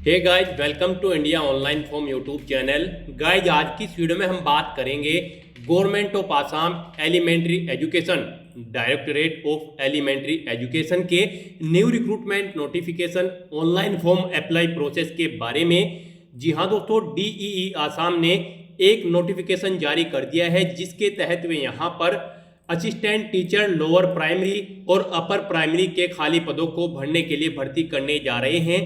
Hey guys, welcome to India online form YouTube channel. Guys, आज की इस video में हम बात करेंगे government of Assam elementary education, directorate of elementary education के new recruitment notification online form apply process के बारे में। जी हाँ दोस्तों, डीईई आसाम ने एक नोटिफिकेशन जारी कर दिया है जिसके तहत वे यहाँ पर असिस्टेंट टीचर लोअर प्राइमरी और अपर प्राइमरी के खाली पदों को भरने के लिए भर्ती करने जा रहे हैं।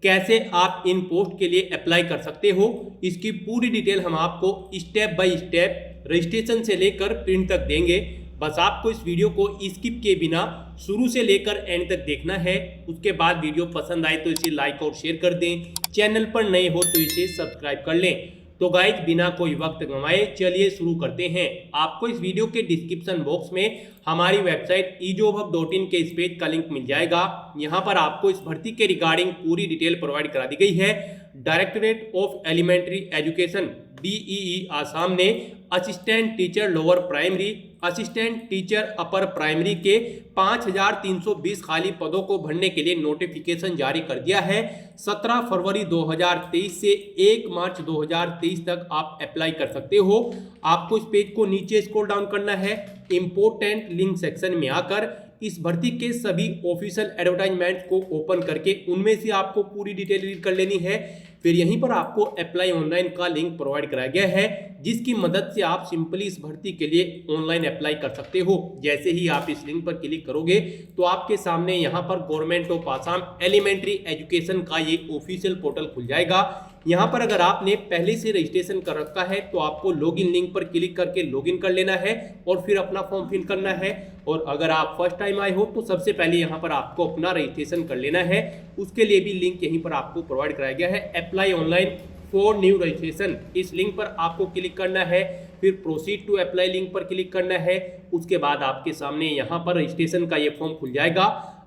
कैसे आप इन पोस्ट के लिए अप्लाई कर सकते हो, इसकी पूरी डिटेल हम आपको स्टेप बाय स्टेप रजिस्ट्रेशन से लेकर प्रिंट तक देंगे। बस आपको इस वीडियो को स्किप किए बिना शुरू से लेकर एंड तक देखना है। उसके बाद वीडियो पसंद आए तो इसे लाइक और शेयर कर दें। चैनल पर नए हो तो इसे सब्सक्राइब कर लें। तो गाइज, बिना कोई वक्त गंवाए चलिए शुरू करते हैं। आपको इस वीडियो के डिस्क्रिप्शन बॉक्स में हमारी वेबसाइट ejobhub.in के इस पेज का लिंक मिल जाएगा। यहाँ पर आपको इस भर्ती के रिगार्डिंग पूरी डिटेल प्रोवाइड करा दी गई है। Directorate of elementary education DEE Assam ने assistant teacher lower primary, assistant teacher upper primary के 5320 खाली पदों को भरने के लिए नोटिफिकेशन जारी कर दिया है। 17 फरवरी 2023 से 1 मार्च 2023 तक आप अप्लाई कर सकते हो। आपको इस पेज को नीचे स्क्रॉल डाउन करना है। इंपोर्टेंट लिंक सेक्शन में आकर इस भर्ती के सभी ऑफिशियल एडवर्टाइजमेंट को ओपन करके उनमें से आपको पूरी डिटेल रीड कर लेनी है। फिर यहीं पर आपको अप्लाई ऑनलाइन का लिंक प्रोवाइड कराया गया है जिसकी मदद से आप सिंपली इस भर्ती के लिए ऑनलाइन अप्लाई कर सकते हो। जैसे ही आप इस लिंक पर क्लिक करोगे तो आपके सामने यहाँ पर government of Assam elementary education का ये ऑफिशियल पोर्टल खुल जाएगा। यहाँ पर अगर आपने पहले से रजिस्ट्रेशन कर रखा है तो आपको लॉगिन लिंक पर क्लिक करके लॉगिन कर लेना है और फिर अपना फॉर्म फिल करना है। और अगर आप फर्स्ट टाइम आए हो तो सबसे पहले यहाँ पर आपको अपना रजिस्ट्रेशन कर लेना है। उसके लिए भी लिंक यहीं पर आपको प्रोवाइड कराया गया है, apply online for new registration. इस लिंक पर आपको क्लिक करना है, फिर प्रोसीड टू अप्लाई लिंक पर क्लिक करना है। उसके बाद आपके सामने यहाँ पर रजिस्ट्रेशन का ये फॉर्म खुल जाएगा।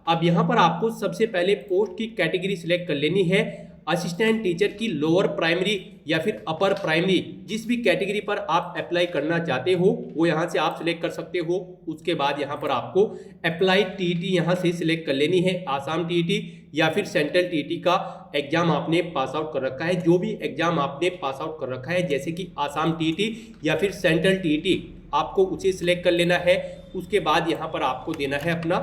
अब यहाँ पर आपको सबसे पहले पोस्ट की कैटेगरी सिलेक्ट कर लेनी है। असिस्टेंट टीचर की लोअर प्राइमरी या फिर अपर प्राइमरी, जिस भी कैटेगरी पर आप अप्लाई करना चाहते हो वो यहाँ से आप सिलेक्ट कर सकते हो। उसके बाद यहाँ पर आपको अप्लाई टीईटी यहाँ से सिलेक्ट कर लेनी है। आसाम टीईटी या फिर सेंट्रल टीईटी का एग्जाम आपने पास आउट कर रखा है, जो भी एग्जाम आपने पास आउट कर रखा है जैसे कि आसाम टीईटी या फिर सेंट्रल टीईटी, आपको उसे सिलेक्ट कर लेना है। उसके बाद यहाँ पर आपको देना है अपना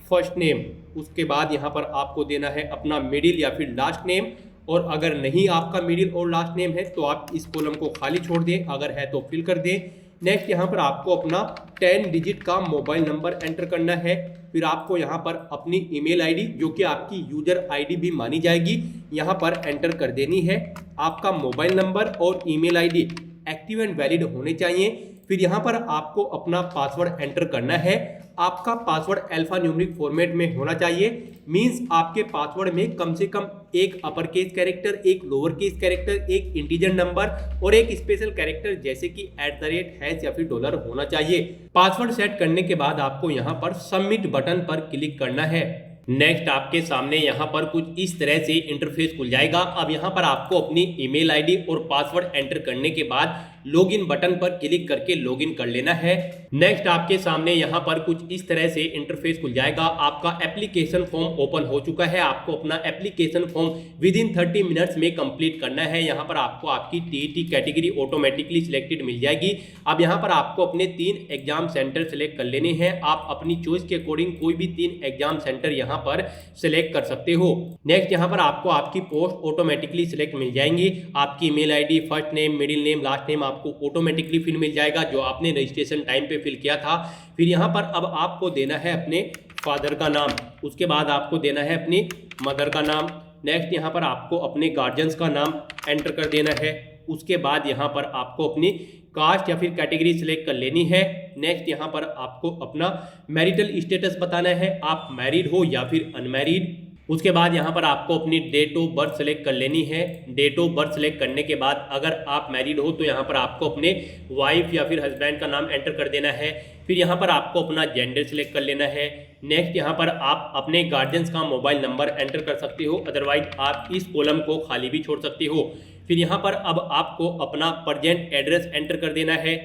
फर्स्ट नेम। उसके बाद यहाँ पर आपको देना है अपना मिडिल या फिर लास्ट नेम। और अगर नहीं आपका मिडिल और लास्ट नेम है तो आप इस कॉलम को खाली छोड़ दें, अगर है तो फिल कर दें। नेक्स्ट यहाँ पर आपको अपना 10 डिजिट का मोबाइल नंबर एंटर करना है। फिर आपको यहाँ पर अपनी ईमेल आईडी, जो कि आपकी यूजर आईडी भी मानी जाएगी, यहाँ पर एंटर कर देनी है। आपका मोबाइल नंबर और email ID active and valid होने चाहिए। फिर यहाँ पर आपको अपना पासवर्ड एंटर करना है। आपका पासवर्ड अल्फा न्यूमेरिक फॉर्मेट में होना चाहिए। मींस आपके पासवर्ड में कम से कम एक अपर केस कैरेक्टर, एक लोअर केस कैरेक्टर, एक इंटीजर नंबर और एक स्पेशल कैरेक्टर जैसे कि @ या फिर डॉलर होना चाहिए। पासवर्ड सेट करने के बाद आपको यहाँ पर सबमिट बटन पर क्लिक करना है। नेक्स्ट आपके सामने यहाँ पर कुछ इस तरह से इंटरफेस खुल जाएगा। अब यहाँ पर आपको अपनी ईमेल आईडी और पासवर्ड एंटर करने के बाद लॉगिन बटन पर क्लिक करके लॉगिन कर लेना है। नेक्स्ट आपके सामने यहाँ पर कुछ इस तरह से इंटरफेस खुल जाएगा। आपका एप्लीकेशन फॉर्म ओपन हो चुका है। आपको अपना एप्लीकेशन फॉर्म विदिन 30 मिनट्स में कंप्लीट करना है। यहाँ पर आपको आपकी टीईटी कैटेगरी ऑटोमेटिकली सिलेक्टेड मिल जाएगी। अब यहाँ पर आपको अपने 3 एग्जाम सेंटर सेलेक्ट कर लेने हैं। आप अपनी चॉइस के अकॉर्डिंग कोई भी 3 एग्जाम सेंटर यहाँ पर सिलेक्ट कर सकते हो। नेक्स्ट यहाँ पर आपको आपकी पोस्ट ऑटोमेटिकली सिलेक्ट मिल जाएंगी। आपकी email ID, first name, middle name, last name आपको ऑटोमेटिकली फिल मिल जाएगा जो आपने रजिस्ट्रेशन टाइम पे फिल किया था। फिर यहाँ पर अब आपको देना है अपने फादर का नाम। उसके बाद आपको देना है अपनी मदर का नाम। नेक्स्ट यहाँ पर आपको अपने गार्जियंस का नाम एंटर कर देना है। उसके बाद यहाँ पर आपको अपनी कास्ट या फिर कैटेगरी सिलेक्ट कर लेनी है। नेक्स्ट यहाँ पर आपको अपना मैरिटल स्टेटस बताना है, आप मैरिड हो या फिर अनमैरिड। उसके बाद यहाँ पर आपको अपनी डेट ऑफ बर्थ सेलेक्ट कर लेनी है। डेट ऑफ बर्थ सेलेक्ट करने के बाद अगर आप मैरिड हो तो यहाँ पर आपको अपने वाइफ या फिर हस्बैंड का नाम एंटर कर देना है। फिर यहाँ पर आपको अपना जेंडर सेलेक्ट कर लेना है। नेक्स्ट यहाँ पर आप अपने गार्जियंस का मोबाइल नंबर एंटर कर सकते हो, अदरवाइज आप इस कॉलम को खाली भी छोड़ सकते हो। फिर यहाँ पर अब आपको अपना प्रेजेंट एड्रेस एंटर कर देना है।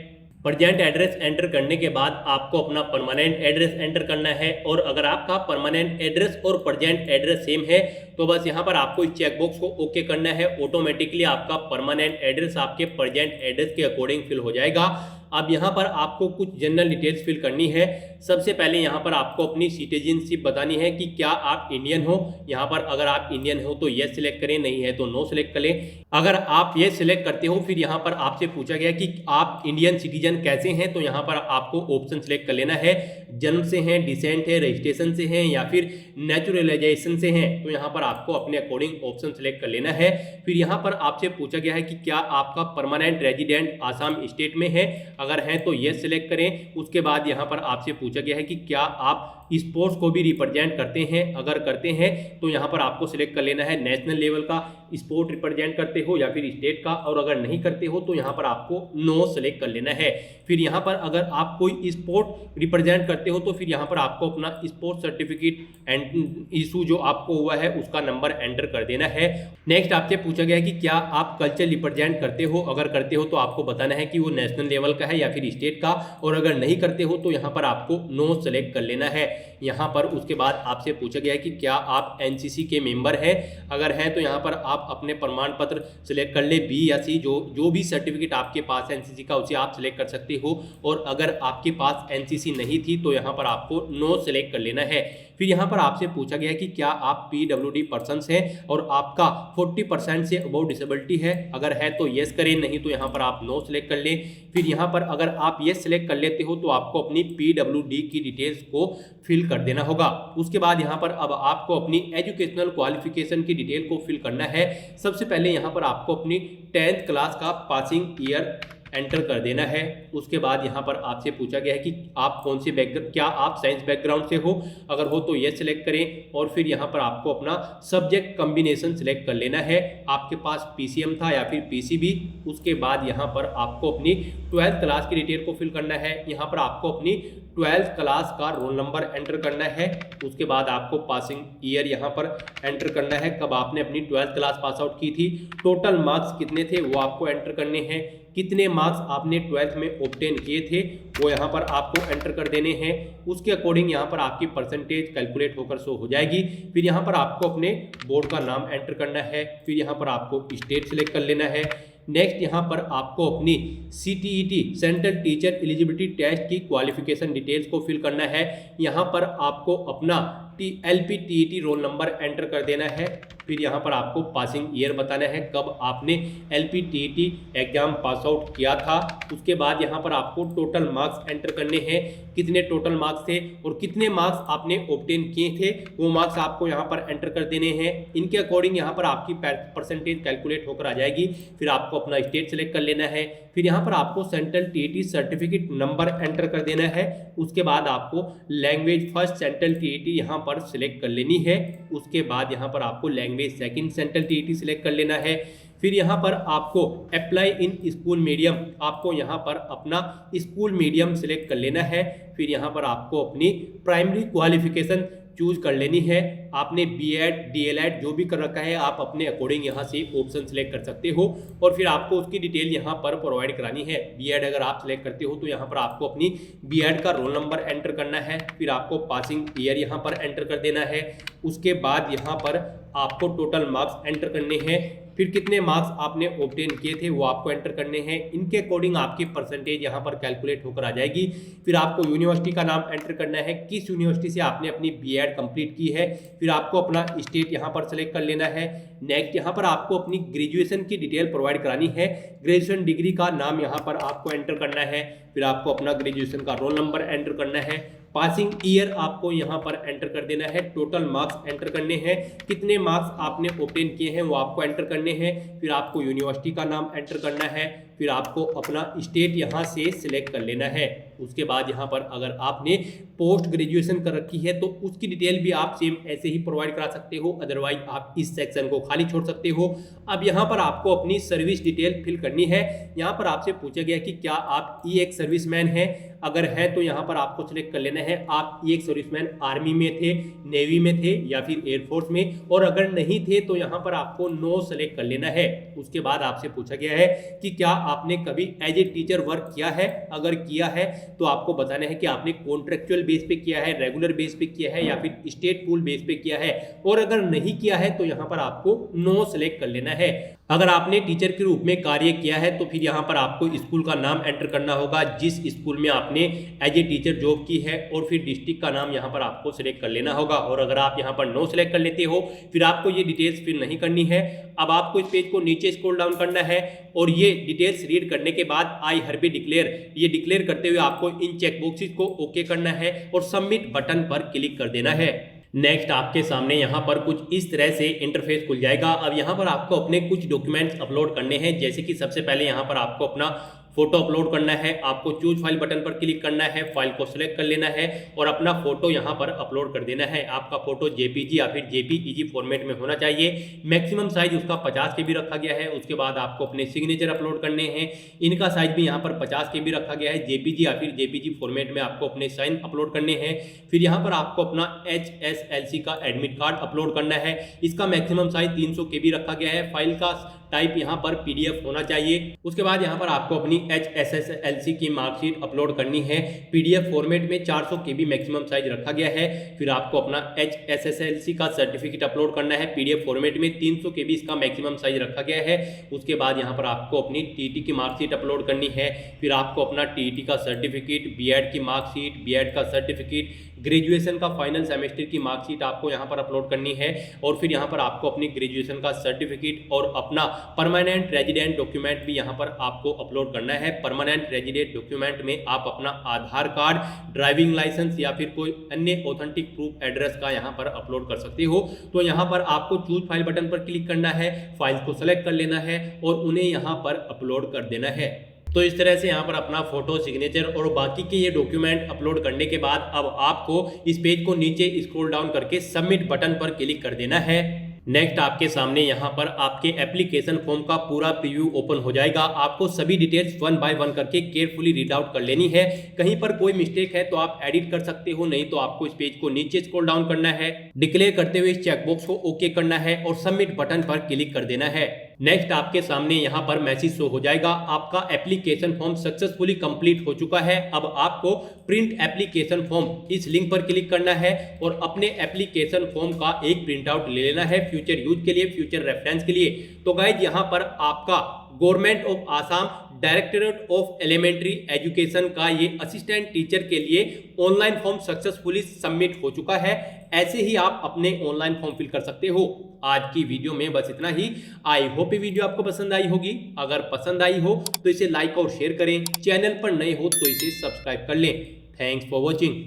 प्रेजेंट एड्रेस एंटर करने के बाद आपको अपना परमानेंट एड्रेस एंटर करना है, और अगर आपका परमानेंट एड्रेस और प्रेजेंट एड्रेस सेम है तो बस यहाँ पर आपको इस चेकबॉक्स को ओके करना है। ऑटोमेटिकली आपका परमानेंट एड्रेस आपके प्रेजेंट एड्रेस के अकॉर्डिंग फिल हो जाएगा। अब यहाँ पर आपको कुछ जनरल डिटेल्स फिल करनी है। सबसे पहले यहाँ पर आपको अपनी सिटीजनशिप बतानी है कि क्या आप इंडियन हो। यहाँ पर अगर आप इंडियन हो तो येस सिलेक्ट करें, नहीं है तो नो सिलेक्ट करें। अगर आप ये सिलेक्ट करते हो फिर यहाँ पर आपसे पूछा गया कि आप इंडियन सिटीजन कैसे हैं, तो यहाँ पर आपको ऑप्शन सिलेक्ट कर लेना है। जन्म से हैं, डिसेंट है, रजिस्ट्रेशन से हैं या फिर नेचुरलाइजेशन से हैं, तो यहाँ पर आपको अपने अकॉर्डिंग ऑप्शन सिलेक्ट कर लेना है। फिर यहाँ पर आपसे पूछा गया है कि क्या आपका परमानेंट रेजिडेंट आसाम स्टेट में है, अगर है तो ये सिलेक्ट करें। उसके बाद यहाँ पर आपसे पूछा गया है कि क्या आप स्पोर्ट्स को भी रिप्रेजेंट करते हैं, अगर करते हैं तो यहाँ पर आपको सिलेक्ट कर लेना है नेशनल लेवल का स्पोर्ट रिप्रेजेंट करते हो या फिर स्टेट का, और अगर नहीं करते हो तो यहाँ पर आपको नो सेलेक्ट कर लेना है। फिर यहाँ पर अगर आप कोई स्पोर्ट रिप्रेजेंट करते हो तो फिर यहाँ पर आपको अपना स्पोर्ट सर्टिफिकेट एंड इशू जो आपको हुआ है उसका नंबर एंटर कर देना है। नेक्स्ट आपसे पूछा गया है कि क्या आप कल्चर रिप्रेजेंट करते हो, अगर करते हो तो आपको बताना है कि वो नेशनल लेवल का है या फिर स्टेट का, और अगर नहीं करते हो तो यहाँ पर आपको नो सेलेक्ट कर लेना है यहाँ पर। उसके बाद आपसे पूछा गया है कि क्या आप एनसीसी के मेंबर हैं, अगर हैं तो यहाँ पर आप अपने प्रमाण पत्र सिलेक्ट कर ले, बी या सी, जो भी सर्टिफिकेट आपके पास एनसीसी का उसे आप सिलेक्ट कर सकते हो, और अगर आपके पास एनसीसी नहीं थी तो यहाँ पर आपको नो सिलेक्ट कर लेना है। फिर यहाँ पर आपसे पूछा गया है कि क्या आप पीडब्ल्यूडी पर्सन्स हैं और आपका 40% से अबव डिसेबिलिटी है, अगर है तो येस करें, नहीं तो यहाँ पर आप नो सिलेक्ट कर लें। फिर यहाँ पर अगर आप येस सिलेक्ट कर लेते हो तो आपको अपनी पीडब्ल्यूडी की डिटेल्स को फिल कर देना होगा। उसके बाद यहाँ पर अब आपको अपनी एजुकेशनल क्वालिफिकेशन की डिटेल को फिल करना है। सबसे पहले यहाँ पर आपको अपनी 10th क्लास का पासिंग ईयर एंटर कर देना है। उसके बाद यहाँ पर आपसे पूछा गया है कि आप कौन से बैकग्राउंड, क्या आप साइंस बैकग्राउंड से हो, अगर हो तो ये सिलेक्ट करें, और फिर यहाँ पर आपको अपना सब्जेक्ट कॉम्बिनेशन सिलेक्ट कर लेना है। आपके पास पीसीएम था या फिर पीसीबी। उसके बाद यहाँ पर आपको अपनी 12th क्लास की डिटेल को फिल करना है। यहाँ पर आपको अपनी 12th क्लास का रोल नंबर एंटर करना है। उसके बाद आपको पासिंग ईयर यहाँ पर एंटर करना है, कब आपने अपनी 12th क्लास पास आउट की थी, टोटल मार्क्स कितने थे वो आपको एंटर करने हैं, कितने मार्क्स आपने 12th में ऑब्टेन किए थे वो यहाँ पर आपको एंटर कर देने हैं। उसके अकॉर्डिंग यहाँ पर आपकी परसेंटेज कैलकुलेट होकर शो हो जाएगी। फिर यहाँ पर आपको अपने बोर्ड का नाम एंटर करना है। फिर यहाँ पर आपको स्टेट सिलेक्ट कर लेना है। नेक्स्ट यहाँ पर आपको अपनी CTET central teacher eligibility test की क्वालिफिकेशन डिटेल्स को फिल करना है। यहाँ पर आपको अपना LPTET रोल नंबर एंटर कर देना है। फिर यहाँ पर आपको पासिंग ईयर बताना है, कब आपने LPTET एग्जाम पास आउट किया था। उसके बाद यहाँ पर आपको टोटल मार्क्स एंटर करने हैं, कितने टोटल मार्क्स थे और कितने मार्क्स आपने ऑब्टेन किए थे वो मार्क्स आपको यहाँ पर एंटर कर देने हैं। इनके अकॉर्डिंग यहाँ पर आपकी परसेंटेज कैलकुलेट होकर आ जाएगी। फिर आपको अपना स्टेट सेलेक्ट कर लेना है। फिर यहाँ पर आपको central TET certificate number enter कर देना है। उसके बाद आपको लैंग्वेज फर्स्ट सेंट्रल TET यहाँ पर सिलेक्ट कर लेनी है। उसके बाद यहाँ पर आपको language second central TET select कर लेना है। फिर यहाँ पर आपको अप्लाई इन स्कूल मीडियम, आपको यहाँ पर अपना स्कूल मीडियम सिलेक्ट कर लेना है। फिर यहाँ पर आपको अपनी प्राइमरी क्वालिफिकेशन चूज कर लेनी है। आपने BEd DLEd जो भी कर रखा है आप अपने अकॉर्डिंग यहाँ से ऑप्शन सिलेक्ट कर सकते हो, और फिर आपको उसकी डिटेल यहाँ पर प्रोवाइड करानी है। BEd अगर आप सिलेक्ट करते हो तो यहाँ पर आपको अपनी BEd का रोल नंबर एंटर करना है। फिर आपको पासिंग ईयर यहाँ पर एंटर कर देना है। उसके बाद यहाँ पर आपको टोटल मार्क्स एंटर करने हैं। फिर कितने मार्क्स आपने ऑब्टेन किए थे वो आपको एंटर करने हैं। इनके अकॉर्डिंग आपकी परसेंटेज यहाँ पर कैलकुलेट होकर आ जाएगी। फिर आपको यूनिवर्सिटी का नाम एंटर करना है, किस यूनिवर्सिटी से आपने अपनी BEd कंप्लीट की है। फिर आपको अपना स्टेट यहाँ पर सेलेक्ट कर लेना है। नेक्स्ट यहाँ पर आपको अपनी ग्रेजुएशन की डिटेल प्रोवाइड करानी है। ग्रेजुएशन डिग्री का नाम यहाँ पर आपको एंटर करना है। फिर आपको अपना ग्रेजुएशन का रोल नंबर एंटर करना है। पासिंग ईयर आपको यहाँ पर एंटर कर देना है। टोटल मार्क्स एंटर करने हैं, कितने मार्क्स आपने ऑब्टेन किए हैं वो आपको एंटर करने हैं। फिर आपको यूनिवर्सिटी का नाम एंटर करना है। फिर आपको अपना स्टेट यहाँ से सिलेक्ट कर लेना है। उसके बाद यहाँ पर अगर आपने पोस्ट ग्रेजुएशन कर रखी है तो उसकी डिटेल भी आप सेम ऐसे ही प्रोवाइड करा सकते हो, अदरवाइज आप इस सेक्शन को खाली छोड़ सकते हो। अब यहाँ पर आपको अपनी सर्विस डिटेल फिल करनी है। यहाँ पर आपसे पूछा गया कि क्या आप एक सर्विसमैन हैं, अगर है तो यहाँ पर आपको सिलेक्ट कर लेना देना है आप एक सर्विसमैन आर्मी में थे, नेवी में थे या फिर एयरफोर्स में, और अगर नहीं थे तो यहाँ पर आपको नो सेलेक्ट कर लेना है। उसके बाद आपसे पूछा गया है कि क्या आपने कभी एज ए टीचर वर्क किया है, अगर किया है तो आपको बताना है कि आपने कॉन्ट्रेक्चुअल बेस पे किया है, रेगुलर बेस पे किया है या फिर स्टेट पूल बेस पे किया है, और अगर नहीं किया है तो यहाँ पर आपको नो सेलेक्ट कर लेना है। अगर आपने टीचर के रूप में कार्य किया है तो फिर यहाँ पर आपको स्कूल का नाम एंटर करना होगा जिस स्कूल में आपने एज ए टीचर जॉब की है, और फिर डिस्ट्रिक्ट का नाम यहाँ पर आपको सिलेक्ट कर लेना होगा। और अगर आप यहाँ पर नो सिलेक्ट कर लेते हो फिर आपको ये डिटेल्स फिर नहीं करनी है। अब आपको इस पेज को नीचे स्क्रॉल डाउन करना है और ये डिटेल्स रीड करने के बाद आई हरबी डिक्लेयर, ये डिक्लेयर करते हुए आपको इन चेक बॉक्सेस को ओके करना है और सबमिट बटन पर क्लिक कर देना है। नेक्स्ट आपके सामने यहाँ पर कुछ इस तरह से इंटरफेस खुल जाएगा। अब यहाँ पर आपको अपने कुछ डॉक्यूमेंट्स अपलोड करने हैं, जैसे कि सबसे पहले यहाँ पर आपको अपना फोटो अपलोड करना है। आपको चूज फाइल बटन पर क्लिक करना है, फाइल को सिलेक्ट कर लेना है और अपना फोटो यहाँ पर अपलोड कर देना है। आपका फोटो जेपीजी या फिर जेपीईजी फॉर्मेट में होना चाहिए। मैक्सिमम साइज उसका 50 KB रखा गया है। उसके बाद आपको अपने सिग्नेचर अपलोड करने हैं, इनका साइज भी यहाँ पर 50 KB रखा गया है। जेपीजी या फिर जेपीजी फॉर्मेट में आपको अपने साइन अपलोड करने हैं। फिर यहाँ पर आपको अपना HSLC का एडमिट कार्ड अपलोड करना है, इसका मैक्सिमम साइज 300 KB रखा गया है। फाइल का टाइप यहाँ पर PDF होना चाहिए। उसके बाद यहाँ पर आपको अपनी HSLC की मार्कशीट अपलोड करनी है। PDF फॉर्मेट में 400 KB मैक्सिमम साइज रखा गया है। फिर आपको अपना HSLC का सर्टिफिकेट अपलोड करना है, PDF फॉर्मेट में 300 KB इसका मैक्सिमम साइज रखा गया है। उसके बाद यहाँ पर आपको अपनी TT की मार्कशीट अपलोड करनी है। फिर आपको अपना TT का सर्टिफिकेट, BEd की मार्कशीट, BEd का सर्टिफिकेट, ग्रेजुएशन का फाइनल सेमेस्टर की मार्कशीट आपको यहाँ पर अपलोड करनी है। और फिर यहाँ पर आपको अपनी ग्रेजुएशन का सर्टिफिकेट और अपना परमानेंट रेजिडेंट डॉक्यूमेंट भी यहाँ पर आपको अपलोड करना है। परमानेंट रेजिडेंट डॉक्यूमेंट में आप अपना आधार कार्ड, ड्राइविंग लाइसेंस या फिर कोई अन्य ऑथेंटिक प्रूफ एड्रेस का यहाँ पर अपलोड कर सकते हो। तो यहाँ पर आपको चूज फाइल बटन पर क्लिक करना है, फाइल को सेलेक्ट कर लेना है और उन्हें यहाँ पर अपलोड कर देना है। तो इस तरह से यहाँ पर अपना फोटो, सिग्नेचर और बाकी के ये डॉक्यूमेंट अपलोड करने के बाद अब आपको इस पेज को नीचे स्क्रॉल डाउन करके सबमिट बटन पर क्लिक कर देना है। नेक्स्ट आपके सामने यहाँ पर आपके एप्लीकेशन फॉर्म का पूरा प्रीव्यू ओपन हो जाएगा। आपको सभी डिटेल्स 1 बाय 1 करके केयरफुली रीड आउट कर लेनी है। कहीं पर कोई मिस्टेक है तो आप एडिट कर सकते हो, नहीं तो आपको इस पेज को नीचे स्क्रॉल डाउन करना है, डिक्लेयर करते हुए इस चेकबॉक्स को ओके करना है और सबमिट बटन पर क्लिक कर देना है। नेक्स्ट आपके सामने यहाँ पर मैसेज शो हो जाएगा, आपका एप्लीकेशन फॉर्म सक्सेसफुली कंप्लीट हो चुका है। अब आपको प्रिंट एप्लीकेशन फॉर्म इस लिंक पर क्लिक करना है और अपने एप्लीकेशन फॉर्म का एक प्रिंट आउट ले लेना है फ्यूचर यूज के लिए, फ्यूचर रेफरेंस के लिए। तो गाइज यहाँ पर आपका government of Assam directorate of elementary education का ये असिस्टेंट टीचर के लिए ऑनलाइन फॉर्म सक्सेसफुली सबमिट हो चुका है। ऐसे ही आप अपने ऑनलाइन फॉर्म फिल कर सकते हो। आज की वीडियो में बस इतना ही। आई होप ये वीडियो आपको पसंद आई होगी। अगर पसंद आई हो तो इसे लाइक और शेयर करें, चैनल पर नए हो तो इसे सब्सक्राइब कर लें। Thanks for watching.